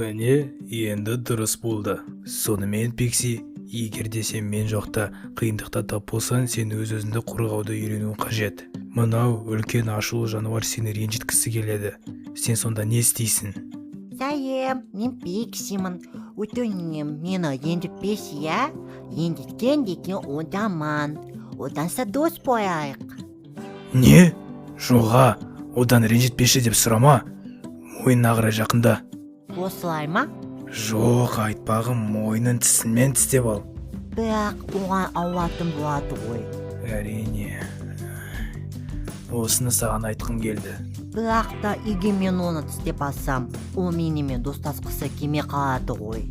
Міне, енді дұрыс болды. Сонымен Пикси, егер де сен мен жоқта қиындықта тап болсаң, сен өз-өзіңді қорғауды үйренуің қажет. Мынау үлкен ашулы жануар сені ренжіткісі келеді. Сен сонда не істейсің? Сәлем, мен Пиксимін. Өтінемін, мені ренжітпес, иә? Ренжіткен деген одаман. Оданса дос болайық. Не? Жоға, одан ренжітпеші деп сұрама. Мойнына қарай жақында. Осылай ма? Жоқ, айтпағым, мойнын тісінмен тістеп ал. Бірақ оған алатын болады ғой. Әрине. Осыны саған айтқым келді. Бірақ та егер мен оны тістеп алсам, ол менімен достасқысы келмей қалады ғой.